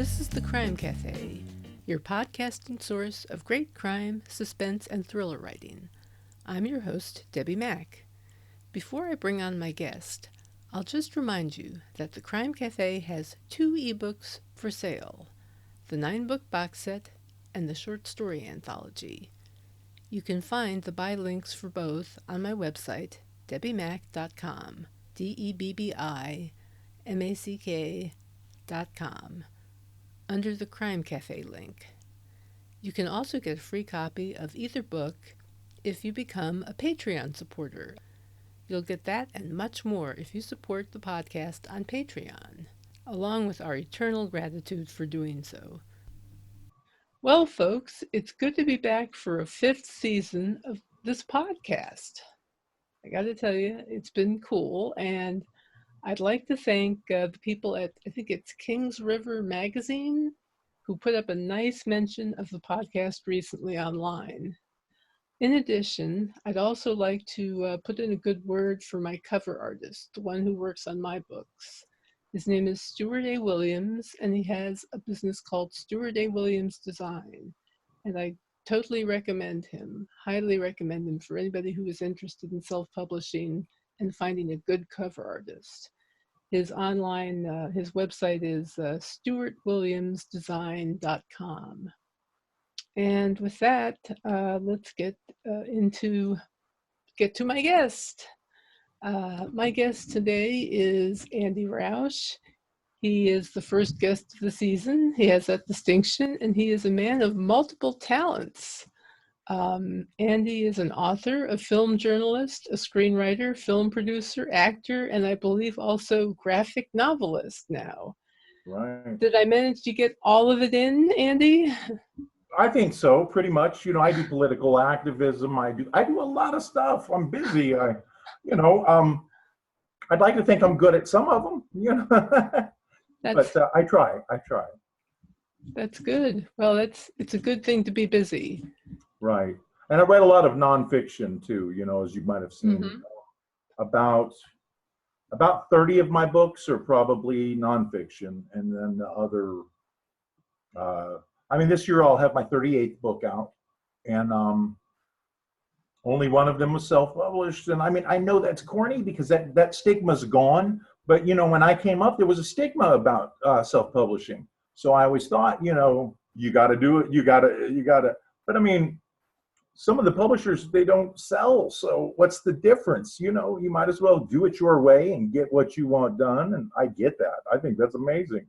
This is the Crime Cafe, your podcasting source of great crime, suspense, and thriller writing. I'm your host, Debbi Mack. Before I bring on my guest, I'll just remind you that the Crime Cafe has 2 ebooks for sale, the 9-book box set and the short story anthology. You can find the buy links for both on my website, debbimack.com, DEBBIMACK.com, under the Crime Cafe link. You can also get a free copy of either book if you become a Patreon supporter. You'll get that and much more if you support the podcast on Patreon, along with our eternal gratitude for doing so. Well, folks, it's good to be back for a 5th season of this podcast. I got to tell you, it's been cool, and I'd like to thank the people at, I think it's Kings River Magazine, who put up a nice mention of the podcast recently online. In addition, I'd also like to put in a good word for my cover artist, the one who works on my books. His name is Stuart A. Williams, and he has a business called Stuart A. Williams Design. And I totally recommend him, highly recommend him for anybody who is interested in self-publishing and finding a good cover artist. His online, his website is stuartwilliamsdesign.com. And with that, let's get to my guest. My guest today is Andy Rausch. He is the first guest of the season. He has that distinction, and he is a man of multiple talents. Andy is an author, a film journalist, a screenwriter, film producer, actor, and I believe also graphic novelist now. Right. Did I manage to get all of it in, Andy? I think so, pretty much. You know, I do political activism. I do a lot of stuff. I'm busy. I'd like to think I'm good at some of them, you know. But I try. That's good. Well, it's a good thing to be busy. Right. And I read a lot of nonfiction too, you know, as you might have seen. Mm-hmm. About 30 of my books are probably nonfiction, and then the other this year I'll have my 38th book out, and only one of them was self-published. And I know that's corny because that stigma's gone, but you know, when I came up, there was a stigma about self-publishing. So I always thought, you know, you got to do it, you got to. But I mean, some of the publishers, they don't sell. So what's the difference? You know, you might as well do it your way and get what you want done. And I get that. I think that's amazing.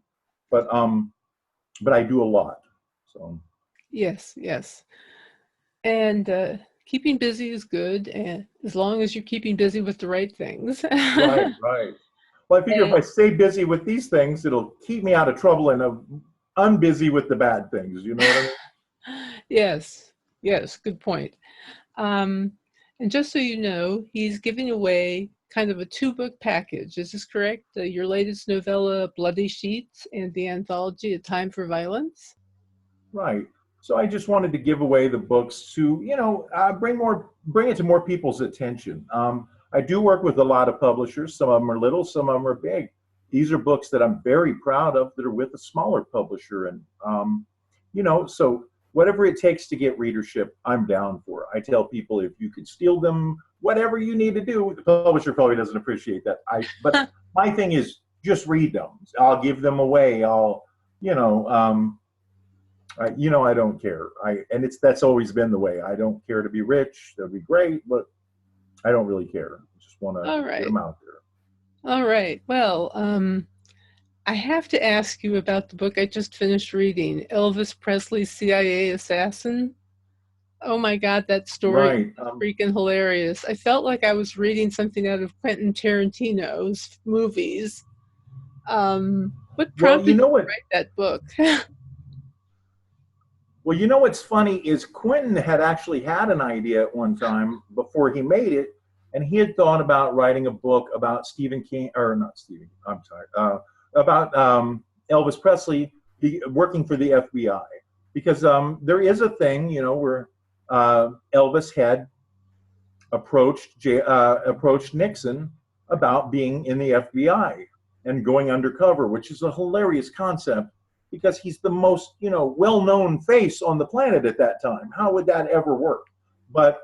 But I do a lot. So. Yes. And keeping busy is good, and as long as you're keeping busy with the right things. Right. Well, I figure if I stay busy with these things, it'll keep me out of trouble, and I'm busy with the bad things. You know what I mean? Yes, good point. And just so you know, he's giving away kind of a 2-book package. Is this correct? Your latest novella, Bloody Sheets, and the anthology, A Time for Violence? Right. So I just wanted to give away the books to, you know, bring it to more people's attention. I do work with a lot of publishers. Some of them are little, some of them are big. These are books that I'm very proud of that are with a smaller publisher. And, you know, so whatever it takes to get readership, I'm down for. I tell people if you can steal them, whatever you need to do, the publisher probably doesn't appreciate that. But my thing is just read them. I'll give them away. I don't care. That's always been the way. I don't care to be rich. That'd be great, but I don't really care. I just want to get them out there. All right. Well, I have to ask you about the book I just finished reading, Elvis Presley, CIA Assassin. Oh my God, that story is freaking hilarious. I felt like I was reading something out of Quentin Tarantino's movies. What prompted you to write that book? Well, you know what's funny is Quentin had actually had an idea at one time before he made it, and he had thought about writing a book about about Elvis Presley working for the FBI, because there is a thing, you know, where Elvis had approached Nixon about being in the FBI and going undercover, which is a hilarious concept. because he's the most, well-known face on the planet at that time. How would that ever work? But,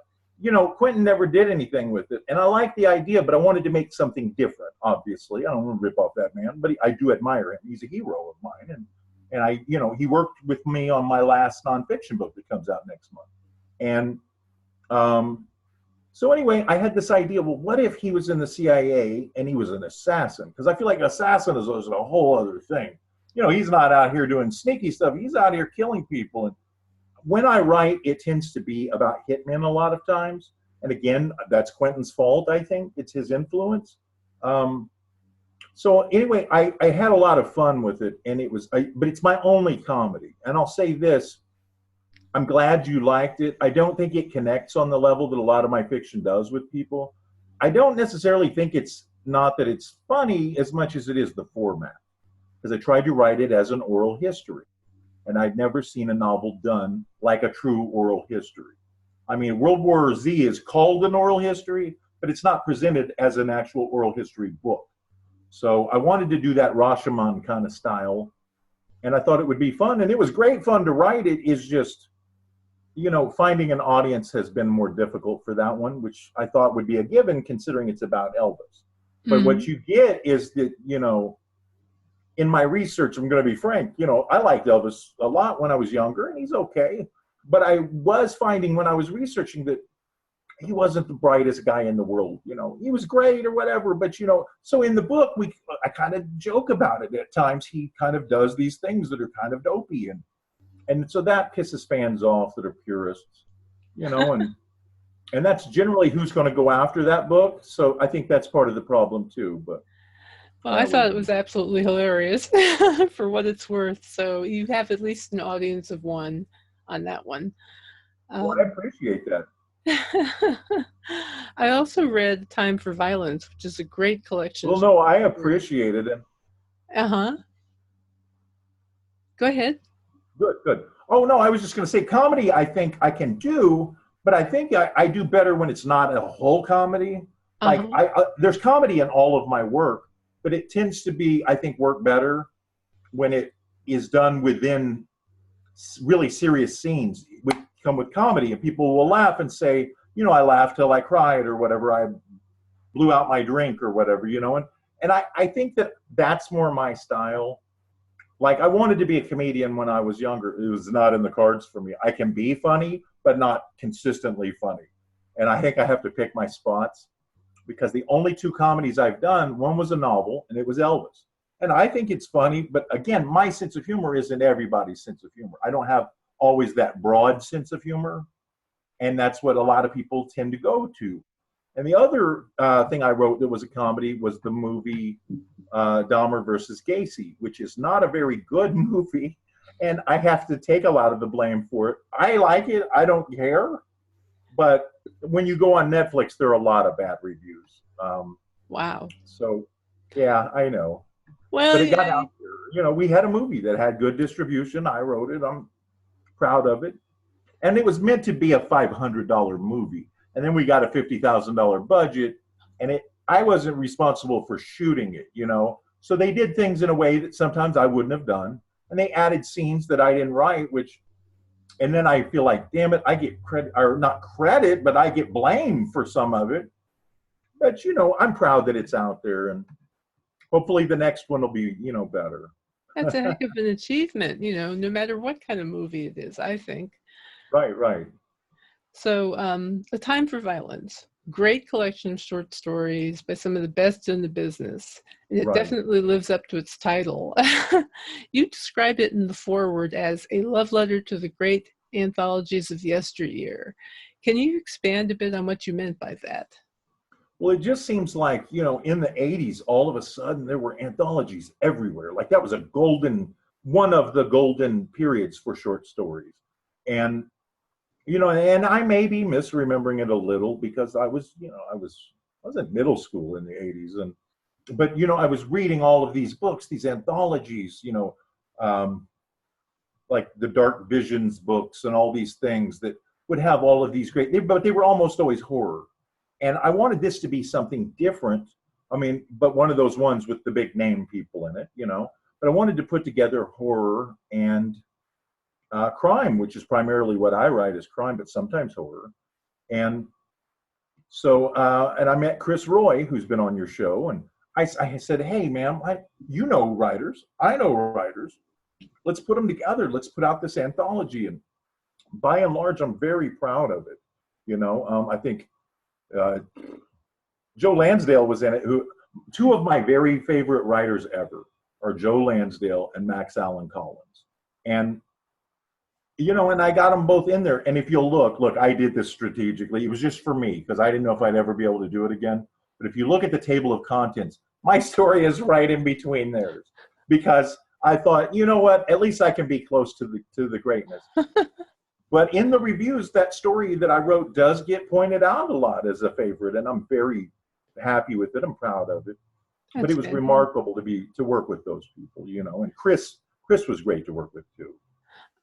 Quentin never did anything with it. And I like the idea, but I wanted to make something different, obviously. I don't want to rip off that man, but I do admire him. He's a hero of mine. And I, he worked with me on my last nonfiction book that comes out next month. And so anyway, I had this idea, well, what if he was in the CIA and he was an assassin? Because I feel like assassin is a whole other thing. He's not out here doing sneaky stuff. He's out here killing people. And when I write, it tends to be about hitmen a lot of times. And again, that's Quentin's fault, I think. It's his influence. So anyway, I had a lot of fun with it. And but it's my only comedy. And I'll say this. I'm glad you liked it. I don't think it connects on the level that a lot of my fiction does with people. I don't necessarily think it's not that it's funny as much as it is the format, because I tried to write it as an oral history, and I'd never seen a novel done like a true oral history. I mean, World War Z is called an oral history, but it's not presented as an actual oral history book. So I wanted to do that Rashomon kind of style, and I thought it would be fun, and it was great fun to write. It is just, finding an audience has been more difficult for that one, which I thought would be a given considering it's about Elvis. But what you get is that, in my research, I'm going to be frank, I liked Elvis a lot when I was younger, and he's okay. But I was finding when I was researching that he wasn't the brightest guy in the world. He was great or whatever. But, so in the book, I kind of joke about it. At times, he kind of does these things that are kind of dopey. And so that pisses fans off that are purists, and that's generally who's going to go after that book. So I think that's part of the problem too. But well, I thought it was absolutely hilarious for what it's worth. So you have at least an audience of one on that one. Well, I appreciate that. I also read Time for Violence, which is a great collection. Well, no, I appreciated it. Go ahead. Good. Oh, no, I was just going to say comedy I think I can do, but I think I do better when it's not a whole comedy. Like there's comedy in all of my work, but it tends to be, I think, work better when it is done within really serious scenes come with comedy, and people will laugh and say, I laughed till I cried or whatever. I blew out my drink or whatever, and I think that's more my style. Like, I wanted to be a comedian when I was younger. It was not in the cards for me. I can be funny, but not consistently funny. And I think I have to pick my spots, because the only two comedies I've done, one was a novel, and it was Elvis. And I think it's funny, but again, my sense of humor isn't everybody's sense of humor. I don't have always that broad sense of humor, and that's what a lot of people tend to go to. And the other thing I wrote that was a comedy was the movie Dahmer versus Gacy, which is not a very good movie, and I have to take a lot of the blame for it. I like it. I don't care. But when you go on Netflix, there are a lot of bad reviews. Wow. So, yeah, I know. Well, but it got out there. We had a movie that had good distribution. I wrote it. I'm proud of it. And it was meant to be a $500 movie. And then we got a $50,000 budget, and I wasn't responsible for shooting it, So they did things in a way that sometimes I wouldn't have done. And they added scenes that I didn't write, and then I feel like, damn it, I get credit, or not credit, but I get blamed for some of it. But, I'm proud that it's out there, and hopefully the next one will be, better. That's a heck of an achievement, no matter what kind of movie it is, I think. Right. So, A Time for Violence, great collection of short stories by some of the best in the business. And it definitely lives up to its title. You describe it in the foreword as a love letter to the great anthologies of yesteryear. Can you expand a bit on what you meant by that? Well, it just seems like, in the 80s, all of a sudden there were anthologies everywhere. Like that was one of the golden periods for short stories. And and I may be misremembering it a little, because I was in middle school in the 80s, but I was reading all of these books, these anthologies, like the Dark Visions books and all these things that would have all of these but they were almost always horror. And I wanted this to be something different. I mean, but one of those ones with the big name people in it, but I wanted to put together horror and crime, which is primarily what I write, is crime, but sometimes horror. And so, and I met Chris Roy, who's been on your show, and I said, hey, ma'am, you know writers, I know writers. Let's put them together. Let's put out this anthology. And by and large, I'm very proud of it. You know, I think Joe Lansdale was in it. Two of my very favorite writers ever are Joe Lansdale and Max Allan Collins. And you know, and I got them both in there. And if you'll look, I did this strategically. It was just for me because I didn't know if I'd ever be able to do it again. But if you look at the table of contents, my story is right in between theirs because I thought, you know what, at least I can be close to the greatness. But in the reviews, that story that I wrote does get pointed out a lot as a favorite, and I'm very happy with it. I'm proud of it. That's but it was fantastic. remarkable to work with those people, you know. And Chris was great to work with too.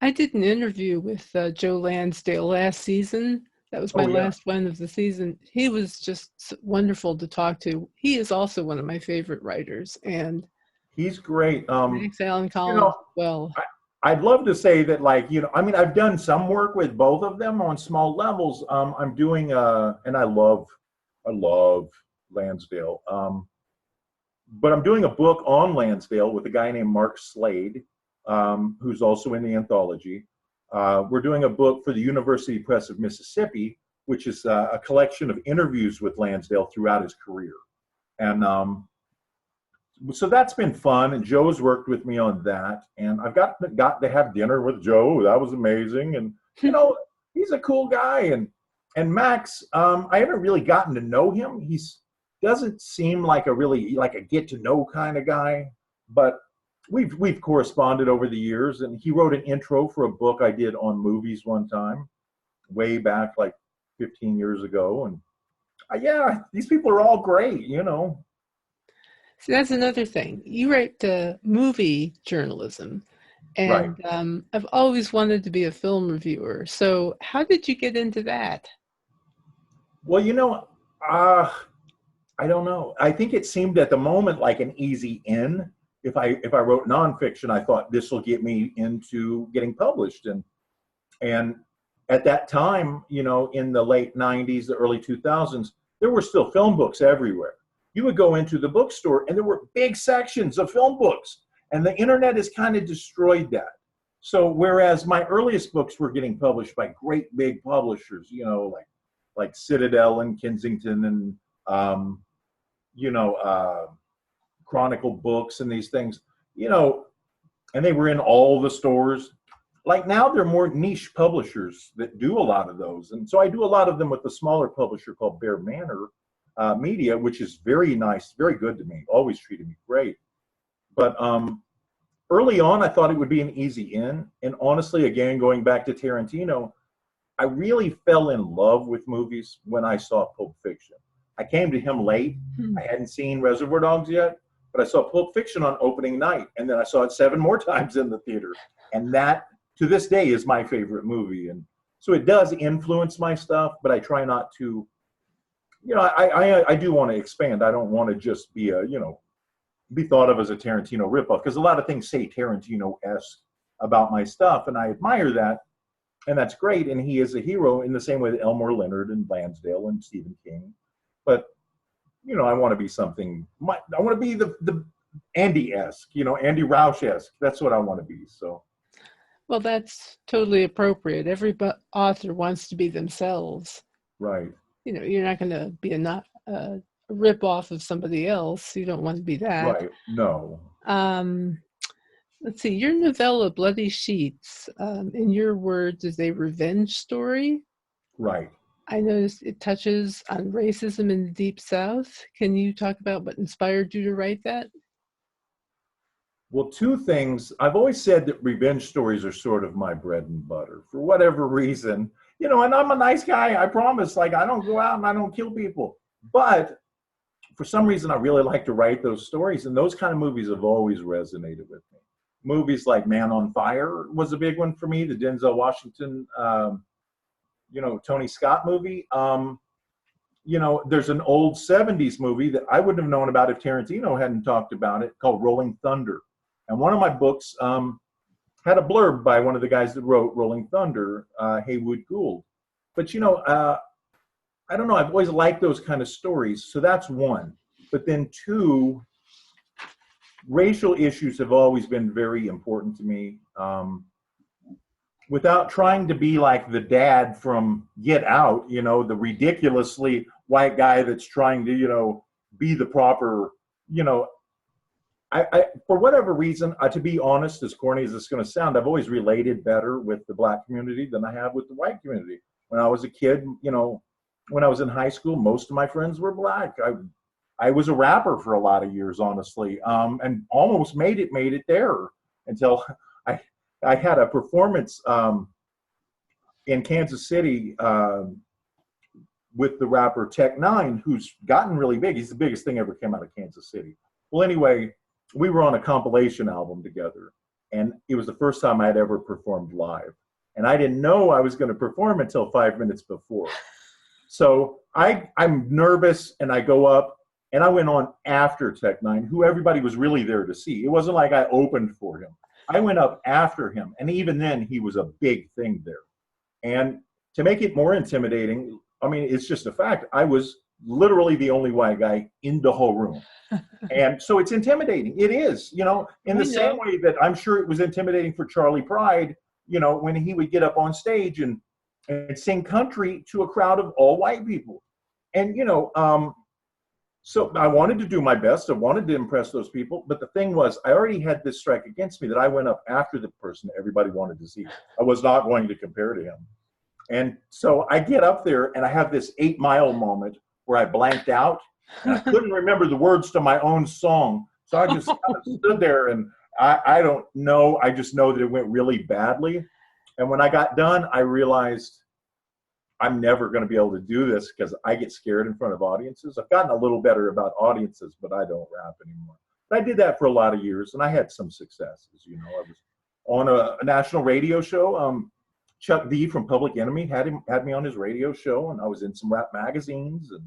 I did an interview with Joe Lansdale last season. That was my last one of the season. He was just wonderful to talk to. He is also one of my favorite writers, and he's great. Max Allan Collins, you know, well. I'd love to say that, like, you know, I mean, I've done some work with both of them on small levels. I'm doing, and I love Lansdale. But I'm doing a book on Lansdale with a guy named Mark Slade, who's also in the anthology. We're doing a book for the University Press of Mississippi, which is a collection of interviews with Lansdale throughout his career. And so that's been fun, and Joe's worked with me on that. And I've got to have dinner with Joe. That was amazing. And, you know, he's a cool guy. And Max, I haven't really gotten to know him. He's doesn't seem like a get to know kind of guy, but we've corresponded over the years, and he wrote an intro for a book I did on movies one time, way back like 15 years ago. And yeah, these people are all great, you know. See, that's another thing. You write movie journalism, and right. I've always wanted to be a film reviewer. So how did you get into that? Well, you know, I don't know. I think it seemed at the moment like an easy in. If I wrote nonfiction, I thought this will get me into getting published. And at that time, you know, in the late 90s, the early 2000s, there were still film books everywhere. You would go into the bookstore and there were big sections of film books, and the internet has kind of destroyed that. So whereas my earliest books were getting published by great big publishers, you know, like Citadel and Kensington and you know, Chronicle Books and these things, you know, and they were in all the stores. Like now, there are more niche publishers that do a lot of those. And so I do a lot of them with a smaller publisher called Bear Manor Media, which is very nice, very good to me, always treated me great. But early on, I thought it would be an easy in. And honestly, again, going back to Tarantino, I really fell in love with movies when I saw Pulp Fiction. I came to him late. I hadn't seen Reservoir Dogs yet, but I saw Pulp Fiction on opening night, and then I saw it 7 more times in the theater. And that, to this day, is my favorite movie. And so it does influence my stuff, but I try not to, you know, I do want to expand. I don't want to just be be thought of as a Tarantino ripoff, because a lot of things say Tarantino-esque about my stuff, and I admire that, and that's great. And he is a hero in the same way that Elmore Leonard and Lansdale and Stephen King. But, you know, I want to be something, I want to be the Andy-esque, you know, Andy Rausch-esque. That's what I want to be, so. Well, that's totally appropriate. Every author wants to be themselves. Right. You know, you're not going to be a rip-off of somebody else. You don't want to be that. Right, no. Let's see, your novella, Bloody Sheets, in your words, is a revenge story. Right. I noticed it touches on racism in the Deep South. Can you talk about what inspired you to write that? Well, 2 things. I've always said that revenge stories are sort of my bread and butter for whatever reason. You know, and I'm a nice guy, I promise. Like, I don't go out and I don't kill people. But for some reason, I really like to write those stories. And those kind of movies have always resonated with me. Movies like Man on Fire was a big one for me, the Denzel Washington you know, Tony Scott movie. You know, there's an old 70s movie that I wouldn't have known about if Tarantino hadn't talked about it, called Rolling Thunder. And one of my books had a blurb by one of the guys that wrote Rolling Thunder, Haywood Gould. But I don't know, I've always liked those kind of stories. So that's one. But then two, racial issues have always been very important to me. Without trying to be like the dad from Get Out, the ridiculously white guy that's trying to, be the proper, I for whatever reason, to be honest, as corny as it's going to sound, I've always related better with the Black community than I have with the white community. When I was a kid, when I was in high school, most of my friends were Black. I was a rapper for a lot of years, honestly, and almost made it there until I had a performance in Kansas City with the rapper Tech-9, who's gotten really big. He's the biggest thing ever came out of Kansas City. Well, anyway, we were on a compilation album together, and it was the first time I'd ever performed live. And I didn't know I was going to perform until 5 minutes before. So I'm nervous, and I go up, and I went on after Tech-9, who everybody was really there to see. It wasn't like I opened for him. I went up after him, and even then, he was a big thing there. And to make it more intimidating, I mean, it's just a fact. I was literally the only white guy in the whole room. And so it's intimidating. It is, in the same way that I'm sure it was intimidating for Charlie Pride, when he would get up on stage and sing country to a crowd of all white people. And, so I wanted to do my best. I wanted to impress those people. But the thing was, I already had this strike against me that I went up after the person that everybody wanted to see. I was not going to compare to him. And so I get up there and I have this 8 Mile moment where I blanked out. And I couldn't remember the words to my own song. So I just kind of stood there, and I don't know. I just know that it went really badly. And when I got done, I realized I'm never going to be able to do this because I get scared in front of audiences. I've gotten a little better about audiences, but I don't rap anymore. But I did that for a lot of years, and I had some successes. I was on a national radio show. Chuck D from Public Enemy had me on his radio show, and I was in some rap magazines. And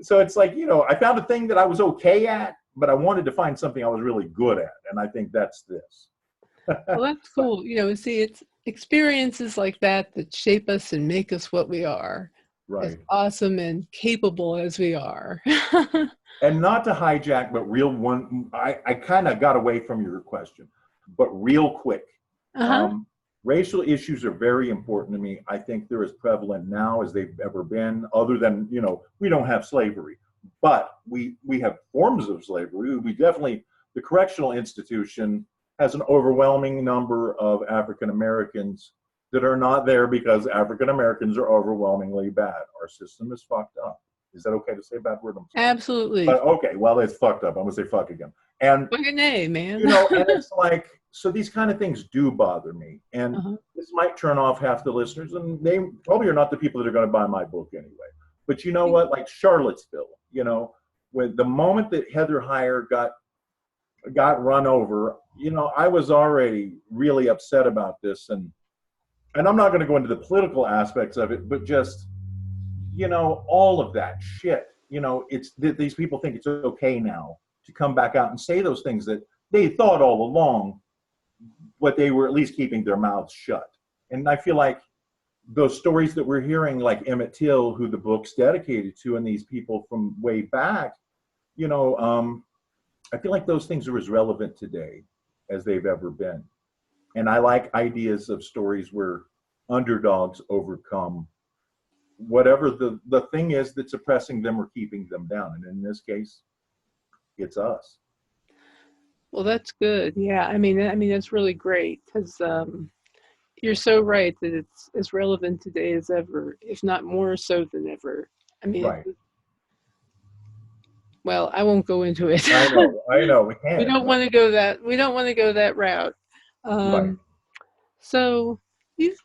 so it's like, I found a thing that I was okay at, but I wanted to find something I was really good at, and I think that's this. Well, that's cool. See, it's experiences like that shape us and make us what we are. Right. As awesome and capable as we are. And not to hijack, but I kind of got away from your question, but real quick. Racial issues are very important to me. I think they're as prevalent now as they've ever been, other than, we don't have slavery, but we have forms of slavery. We definitely, the correctional institution has an overwhelming number of African Americans that are not there because African Americans are overwhelmingly bad. Our system is fucked up. Is that okay to say a bad word? Absolutely. But okay, well, it's fucked up. I'm gonna say fuck again. And fucking A, man. And it's like, so these kind of things do bother me. And this might turn off half the listeners, and they probably are not the people that are going to buy my book anyway. But you know what? Like Charlottesville, when the moment that Heather Heyer got run over, I was already really upset about this. And I'm not going to go into the political aspects of it, but just, all of that shit, it's these people think it's okay now to come back out and say those things that they thought all along, but they were at least keeping their mouths shut. And I feel like those stories that we're hearing, like Emmett Till, who the book's dedicated to, and these people from way back, I feel like those things are as relevant today as they've ever been. And I like ideas of stories where underdogs overcome whatever the thing is that's oppressing them or keeping them down. And in this case, it's us. Well, that's good. Yeah, I mean that's really great, because you're so right that it's as relevant today as ever, if not more so than ever. I mean, right. Well, I won't go into it. I know. We can't. We don't want to go that. We don't want to go that route. Right. So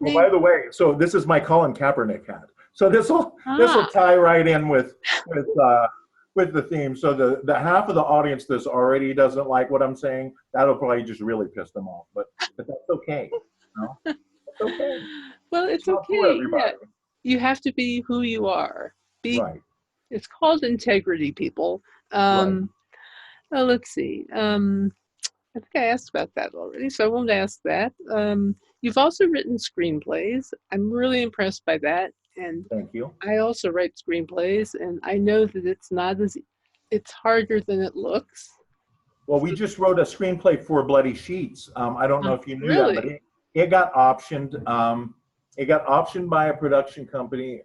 by the way, so this is my Colin Kaepernick hat. So this will tie right in with the theme. So the half of the audience that already doesn't like what I'm saying, that'll probably just really piss them off. But that's okay. It's okay. Well, it's okay. Yeah. You have to be who you are. Right. It's called integrity, people. Right. Let's see. I think I asked about that already, so I won't ask that. You've also written screenplays. I'm really impressed by that, and Thank you. I also write screenplays, and I know that it's harder than it looks. Well, we just wrote a screenplay for Bloody Sheets. I don't know if you knew that, but Really? it got optioned. It got optioned by a production company.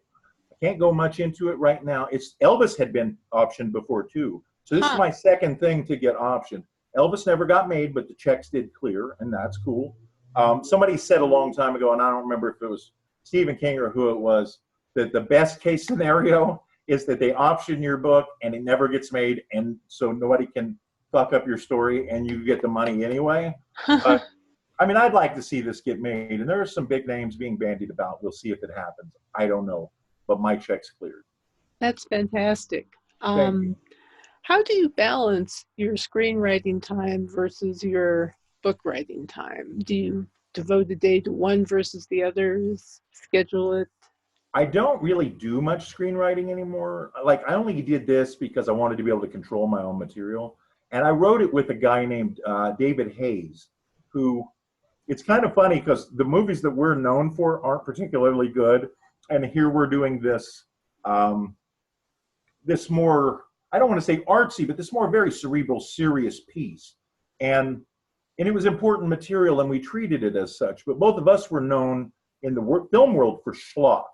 I can't go much into it right now. It's Elvis had been optioned before too. So this is Huh. my second thing to get optioned. Elvis never got made, but the checks did clear, and that's cool. Somebody said a long time ago, and I don't remember if it was Stephen King or who it was, that the best case scenario is that they option your book and it never gets made, and so nobody can fuck up your story and you get the money anyway. But I mean, I'd like to see this get made, and there are some big names being bandied about. We'll see if it happens. I don't know, but my check's cleared. That's fantastic. Thank you. Um, how do you balance your screenwriting time versus your book writing time? Do you devote a day to one versus the others? Schedule it? I don't really do much screenwriting anymore. Like, I only did this because I wanted to be able to control my own material. And I wrote it with a guy named David Hayes, who it's kind of funny because the movies that we're known for aren't particularly good. And here we're doing this, um, this more, I don't want to say artsy, but this more very cerebral, serious piece. And and it was important material, and we treated it as such. But both of us were known in the film world for schlock.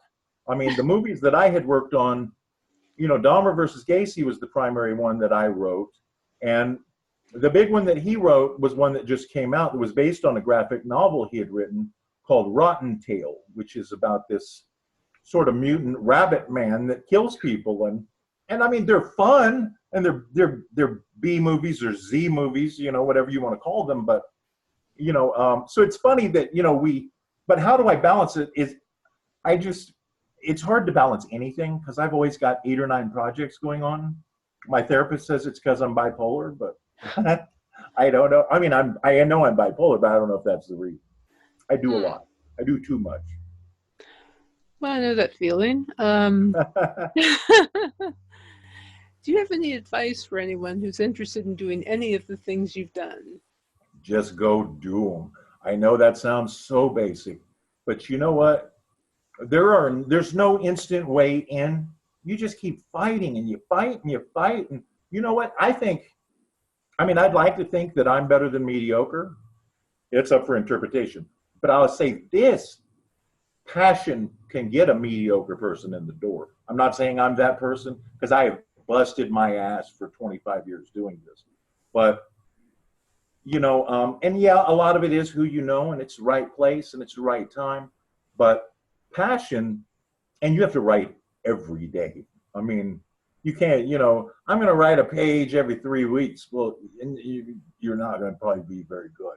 I mean, the movies that I had worked on, you know, Dahmer versus Gacy was the primary one that I wrote, and the big one that he wrote was one that just came out that was based on a graphic novel he had written called Rotten Tail, which is about this sort of mutant rabbit man that kills people. And I mean, they're fun, and they're B movies or Z movies, you know, whatever you want to call them. But you know, so it's funny that, you know, but how do I balance it? Is I just it's hard to balance anything because I've always got 8 or 9 projects going on. My therapist says it's because I'm bipolar, but I don't know. I mean, I know I'm bipolar, but I don't know if that's the reason. I do a Hmm. lot. I do too much. Well, I know that feeling. Do you have any advice for anyone who's interested in doing any of the things you've done? Just go do them. I know that sounds so basic, but you know what? There's no instant way in. You just keep fighting and you fight and you fight. And you know what? I mean, I'd like to think that I'm better than mediocre. It's up for interpretation. But I'll say this: passion can get a mediocre person in the door. I'm not saying I'm that person because I have busted my ass for 25 years doing this. But you know, and yeah, a lot of it is who you know, and it's the right place and it's the right time. But passion, and you have to write every day. I mean, you can't, you know, I'm going to write a page every 3 weeks. Well, you're not going to probably be very good.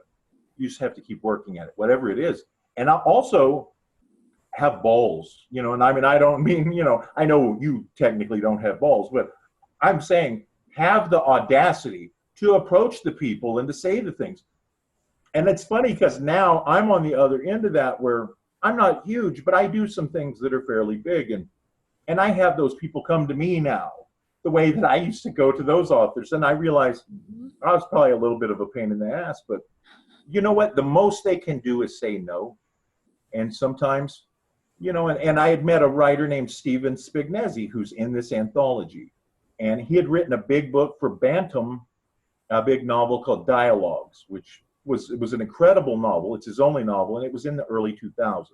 You just have to keep working at it, whatever it is. And I also have balls, you know, and I mean, I don't mean, you know, I know you technically don't have balls, but I'm saying have the audacity to approach the people and to say the things. And it's funny because now I'm on the other end of that where I'm not huge, but I do some things that are fairly big. And I have those people come to me now the way that I used to go to those authors. And I realized I was probably a little bit of a pain in the ass, but you know what? The most they can do is say no. And sometimes, you know, and I had met a writer named Stephen Spignesi who's in this anthology. And he had written a big book for Bantam, a big novel called Dialogues, which was an incredible novel. It's his only novel, and it was in the early 2000s.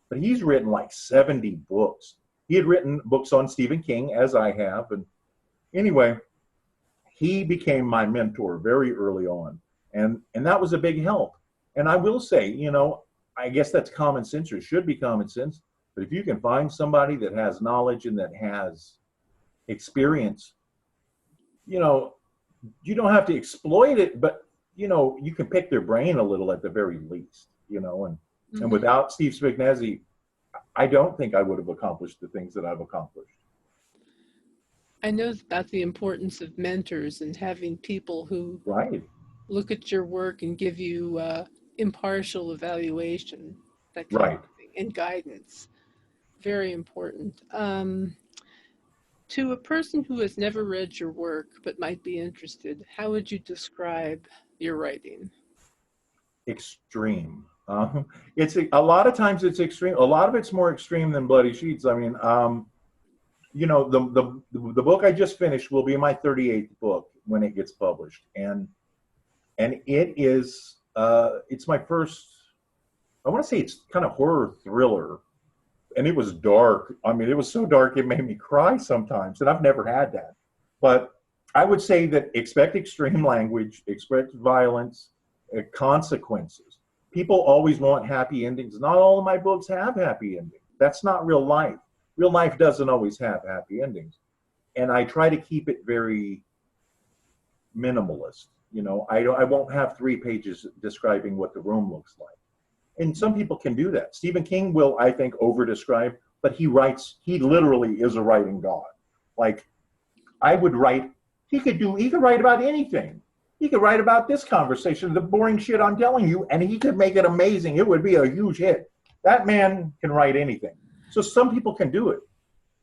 But he's written like 70 books. He had written books on Stephen King, as I have. And anyway, he became my mentor very early on. And that was a big help. And I will say, you know, I guess that's common sense, or should be common sense. But if you can find somebody that has knowledge and that has experience, you know, you don't have to exploit it, but you know, you can pick their brain a little at the very least, you know, and Hmm. without Steve Spignesi, I don't think I would have accomplished the things that I've accomplished. I know about the importance of mentors and having people who Right. look at your work and give you impartial evaluation, that kind Right. of thing, and guidance. Very important. To a person who has never read your work but might be interested, how would you describe your writing? Extreme. It's a lot of times it's extreme. A lot of it's more extreme than Bloody Sheets. I mean, the book I just finished will be my 38th book when it gets published, and it is it's my first. I want to say it's kind of horror thriller, and it was dark. I mean, it was so dark it made me cry sometimes, and I've never had that. But I would say that expect extreme language, expect violence, consequences. People always want happy endings. Not all of my books have happy endings. That's not real life. Real life doesn't always have happy endings. And I try to keep it very minimalist. I won't have 3 pages describing what the room looks like. And some people can do that. Stephen King will, I think, over-describe, but he literally is a writing god. Like, I would write, he could write about anything. He could write about this conversation, the boring shit I'm telling you, and he could make it amazing. It would be a huge hit. That man can write anything. So some people can do it,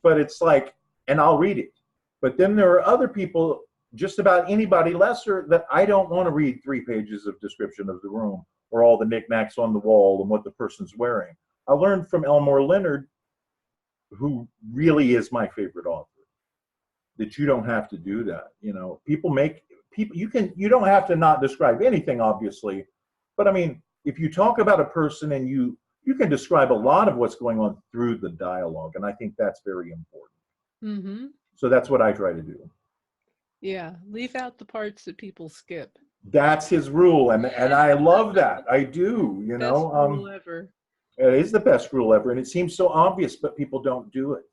but it's like, and I'll read it. But then there are other people, just about anybody lesser, that I don't want to read 3 pages of description of the room or all the knickknacks on the wall and what the person's wearing. I learned from Elmore Leonard, who really is my favorite author, that you don't have to do that. You don't have to not describe anything, obviously, but I mean, if you talk about a person and you can describe a lot of what's going on through the dialogue, and I think that's very important. Mm-hmm. So that's what I try to do. Yeah, leave out the parts that people skip. That's his rule, and I love that. I do. Best rule ever. It is the best rule ever, and it seems so obvious, but people don't do it.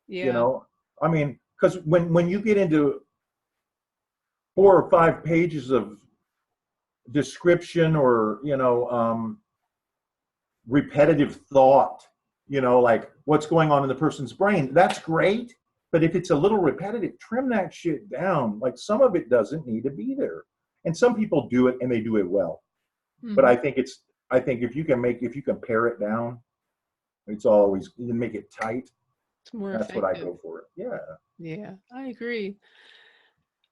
Yeah. I mean, because when you get into 4 or 5 pages of description or repetitive thought, like what's going on in the person's brain, that's great. But if it's a little repetitive, trim that shit down. Like, some of it doesn't need to be there. And some people do it and they do it well. Mm-hmm. But I think if you can pare it down, it's always, you can make it tight. It's more That's effective. what I go for. Yeah. Yeah, I agree.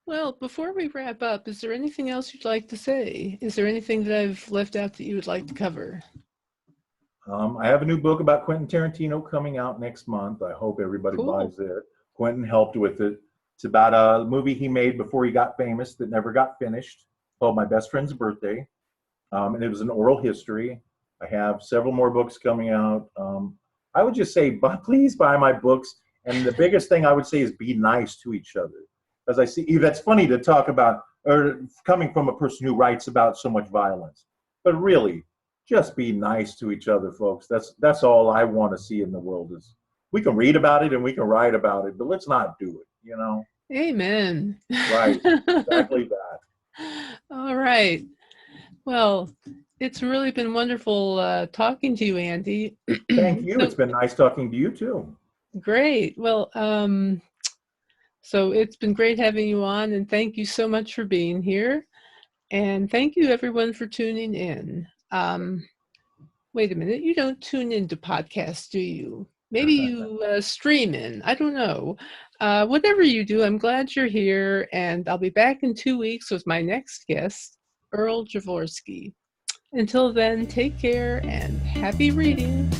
Well, before we wrap up, is there anything else you'd like to say? Is there anything that I've left out that you would like to cover? I have a new book about Quentin Tarantino coming out next month. I hope everybody buys it. Quentin helped with it. It's about a movie he made before he got famous that never got finished, called My Best Friend's Birthday. And it was an oral history. I have several more books coming out. I would just say, please buy my books. And the biggest thing I would say is be nice to each other. As I see, that's funny to talk about, or coming from a person who writes about so much violence. But really, just be nice to each other, folks. That's all I want to see in the world. Is we can read about it and we can write about it, but let's not do it, Amen. Right, exactly that. All right. Well, it's really been wonderful talking to you, Andy. Thank you. It's been nice talking to you too. Great. Well, so it's been great having you on, and thank you so much for being here. And thank you, everyone, for tuning in. Wait a minute. You don't tune into podcasts, do you? Maybe you stream in. I don't know. Whatever you do, I'm glad you're here, and I'll be back in 2 weeks with my next guest, Earl Javorsky. Until then, take care and happy reading.